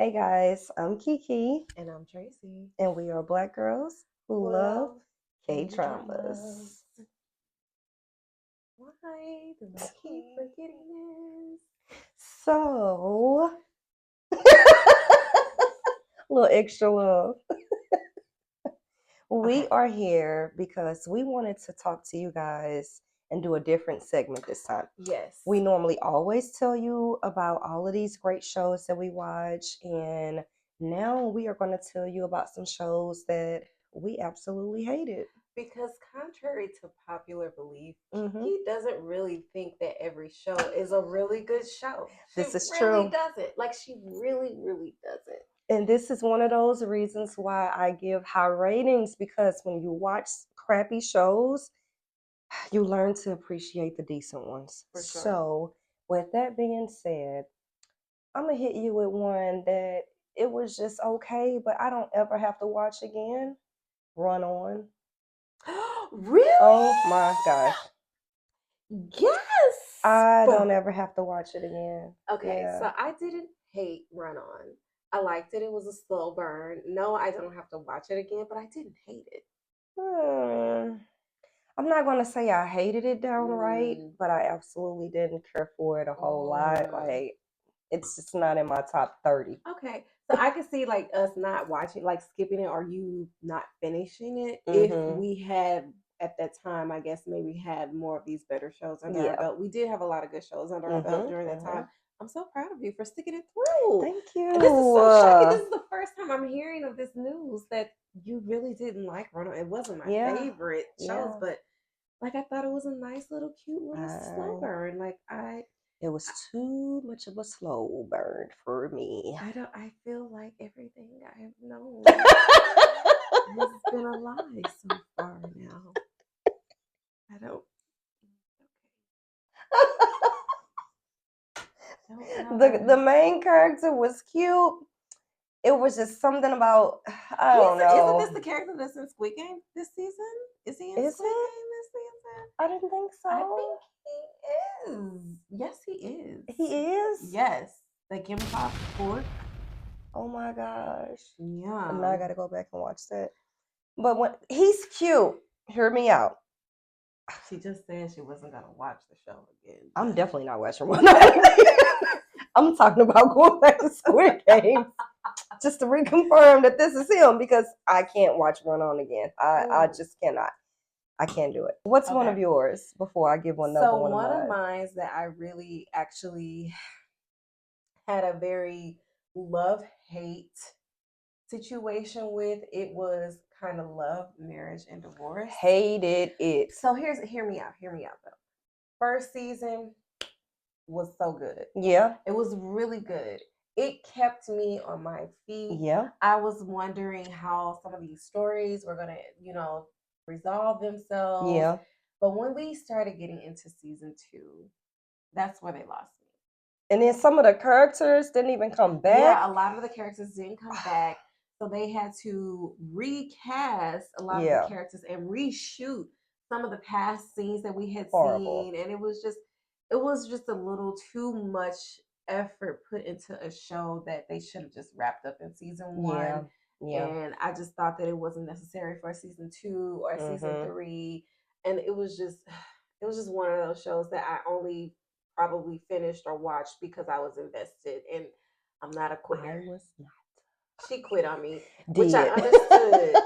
Hey guys, I'm Keke, And I'm Tracey. and we are Black girls who love Love K-dramas. Why do I keep forgetting So, a little extra love. We Okay. are here because we wanted to talk to you guys and do a different segment this time. this? Yes. We normally always tell you about all of these great shows that we watch, and now we are going to tell you about some shows that we absolutely hated. Because contrary to popular belief, hmm he doesn't really think that every show is a really good show. She This is really true. doesn't. Like she really doesn't. And this is one of those reasons why I give high ratings, because when you watch crappy shows, you learn to appreciate the decent ones. For sure. So, with that being said, I'm going to hit you with one that it was just okay, but I don't ever have to watch again. Run On. Really? Oh my gosh. Yes. I don't ever have to watch it again. Okay, Yeah. so I didn't hate Run On. I liked it. It was a slow burn. No, I don't have to watch it again, but I didn't hate it. I'm not going to say I hated it downright, Mm. but I absolutely didn't care for it a whole lot. Mm. Like, it's just not in my top 30. Okay, so I could see like us not watching, like skipping it, or you not finishing it if Mm-hmm. we had at that time. I guess maybe had more of these better shows under our Yeah. belt. We did have a lot of good shows under our belt Mm-hmm. during that Mm-hmm. time. I'm so proud of you for sticking it through. Thank And this is you. so shocking. This is the first time I'm hearing of this news that you really didn't like Run On. It wasn't my Yeah. favorite shows, Yeah. but like I thought it was a nice little cute little slow burn. Like It was too much of a slow burn for me. I feel like everything I have known has been a lie so far now. I don't. Okay. The main character was cute. It was just something about, I don't Isn't know. this the character that's in Squid Game this season? Is he in Is Squid it? Game this season? I didn't think so. I think he is. Yes, he is. He is? Yes. They Kim Pop pork. Oh my gosh. Yeah. And now I gotta go back and watch that. But when he's cute, hear me out. She just said she wasn't gonna watch the show again. I'm definitely not watching one. I'm talking about going back to Squid Game just to reconfirm that this is him, because I can't watch Run On again. I just cannot. I can't do it. What's one of yours before I give another one of mine? So one of mine that I really actually had a very love-hate situation with, it was kind of Love, Marriage, and Divorce. Hated it. So hear me out though. First season was so good. Yeah. It was really good. It kept me on my feet. Yeah. I was wondering how some of these stories were gonna, resolve themselves. Yeah. But when we started getting into season 2, that's where they lost me. And then some of the characters didn't even come back. Yeah, a lot of the characters didn't come back. So they had to recast a lot of the characters and reshoot some of the past scenes that we had seen. And it was just a little too much effort put into a show that they should have just wrapped up in season 1. Yeah. And I just thought that it wasn't necessary for season 2 or season 3. And it was just one of those shows that I only probably finished or watched because I was invested, and I'm not a quitter. I was not. She quit on me, which I understood.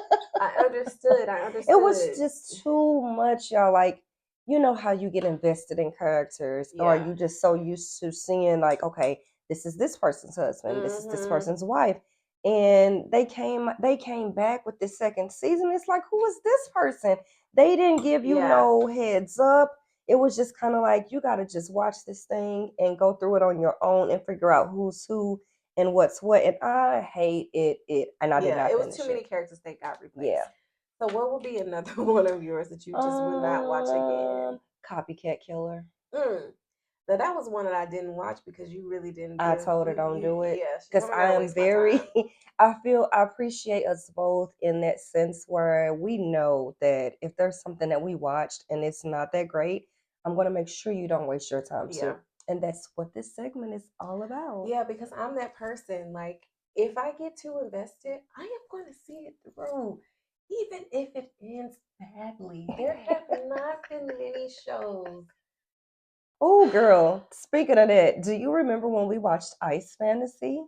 I understood. It was just too much, y'all. Like, you know how you get invested in characters, or you just so used to seeing like, okay, this is this person's husband, this is this person's wife, and they came back with this second season. It's like, who is this person? They didn't give you no heads up. It was just kind of like, you got to just watch this thing and go through it on your own and figure out who's who and what's what. And I hate it. And I did not finish it. It was too many characters that got replaced. Yeah. So what would be another one of yours that you just would not watch again? Copycat Killer. Now that was one that I didn't watch because you really didn't. I told her don't do it. Because I am very, I appreciate us both in that sense where we know that if there's something that we watched and it's not that great, I'm going to make sure you don't waste your time too. And that's what this segment is all about. Yeah, because I'm that person. Like, if I get too invested, I am going to see it through, even if it ends badly. There have not been many shows. Oh, girl. Speaking of that, do you remember when we watched Ice Fantasy?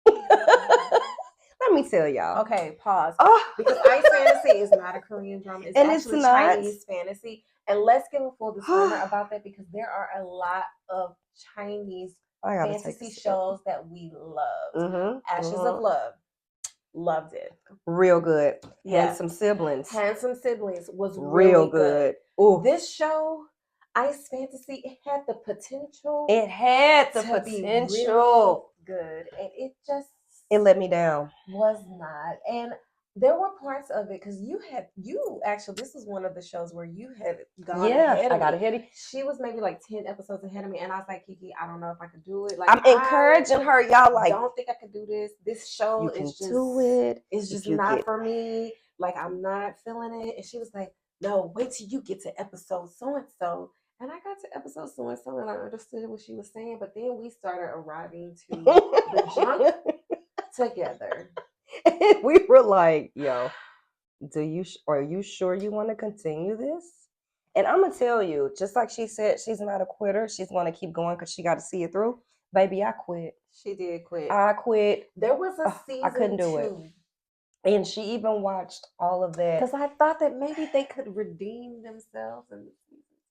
Let me tell y'all. Okay, pause. Oh. Because Ice Fantasy is not a Korean drama. It's actually Chinese fantasy. And let's give a full disclaimer about that, because there are a lot of Chinese fantasy shows that we loved. Ashes of Love. Loved it. Real good. Yeah. Handsome Siblings. Handsome Siblings was real good. This show, Ice Fantasy, it had the potential. It had the potential. Be really good. And it let me down. Was not. And there were parts of it, because you actually, this was one of the shows where you had gone ahead of me. I got ahead of you. She was maybe like 10 episodes ahead of me, and I was like, Keke, I don't know if I could do it. Like, I'm encouraging her, y'all. Like, I don't think I could do this. This show is just it's just not for me. Like, I'm not feeling it. And she was like, no, wait till you get to episode so and so. And I got to episode so and so, and I understood what she was saying. But then we started arriving to the junk together. And we were like, yo, are you sure you want to continue this? And I'm gonna tell you, just like she said, she's not a quitter. She's gonna keep going because she got to see it through. Baby, I quit. She did quit. I quit. There was a season I couldn't do it. And she even watched all of that. Because I thought that maybe they could redeem themselves. And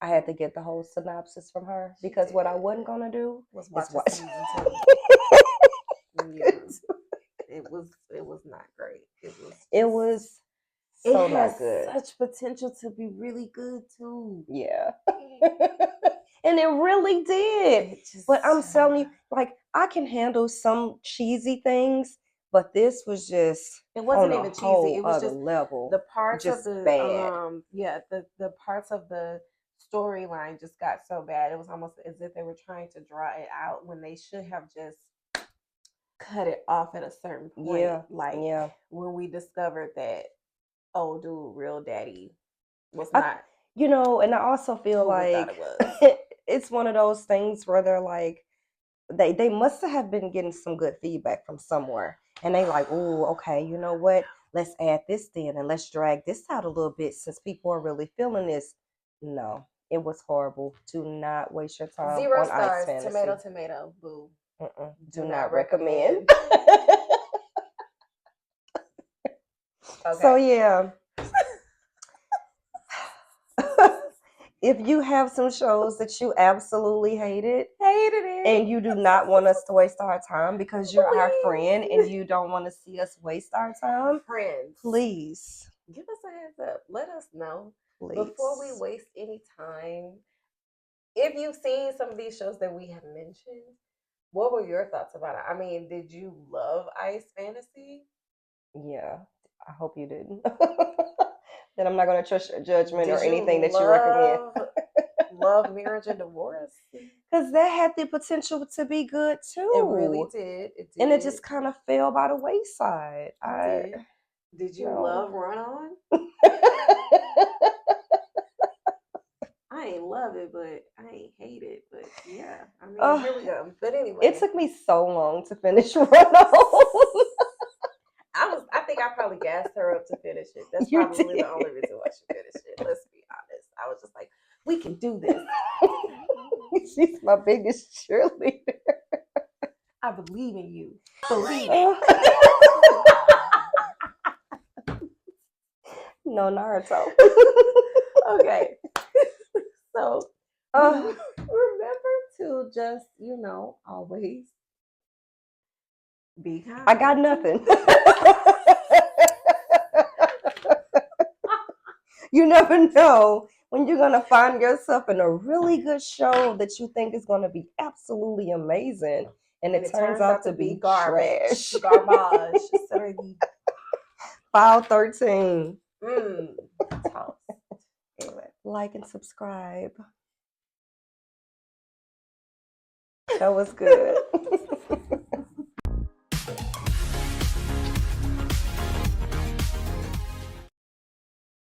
I had to get the whole synopsis from her, because what I wasn't gonna do was watch season 2. Yeah. It was not great. It was so not good. Such potential to be really good too. Yeah. And it really did. But I'm telling you, like, I can handle some cheesy things, but this was just, it wasn't even cheesy. It was just level. The parts just of the bad. The parts of the storyline just got so bad. It was almost as if they were trying to draw it out when they should have just cut it off at a certain point. Yeah. When we discovered that, oh dude, real daddy was not. And I also feel like it's one of those things where they're like, they must have been getting some good feedback from somewhere. And they like, oh, okay, you know what? Let's add this then, and let's drag this out a little bit since people are really feeling this. No, it was horrible. Do not waste your time 0 on stars, Ice Fantasy. tomato, boo. Do not recommend. Okay. So yeah. If you have some shows that you absolutely hated it, and you do not want us to waste our time because you're our friend and you don't want to see us waste our time, friends, please give us a heads up. Let us know before we waste any time. If you've seen some of these shows that we have mentioned, what were your thoughts about it? I mean, did you love Ice Fantasy? Yeah, I hope you didn't. Then I'm not going to trust your judgment or anything that you recommend. Love, Marriage, and Divorce? Because that had the potential to be good too. It really did. It did. And it just kind of fell by the wayside. Did you love Run On? I ain't love it, but I ain't hate it. But yeah, I mean, here we go. But anyway, it took me so long to finish Run On. I think I probably gassed her up to finish it. That's probably the only reason why she finished it. Let's be honest. I was just like, we can do this. She's my biggest cheerleader. I believe in you. No, Naruto. Okay. So remember to just, always be kind. I got nothing. You never know when you're going to find yourself in a really good show that you think is going to be absolutely amazing. And it turns out to be garbage. Trash. Garbage. File 13. Toss. Anyway. Like and subscribe. That was good.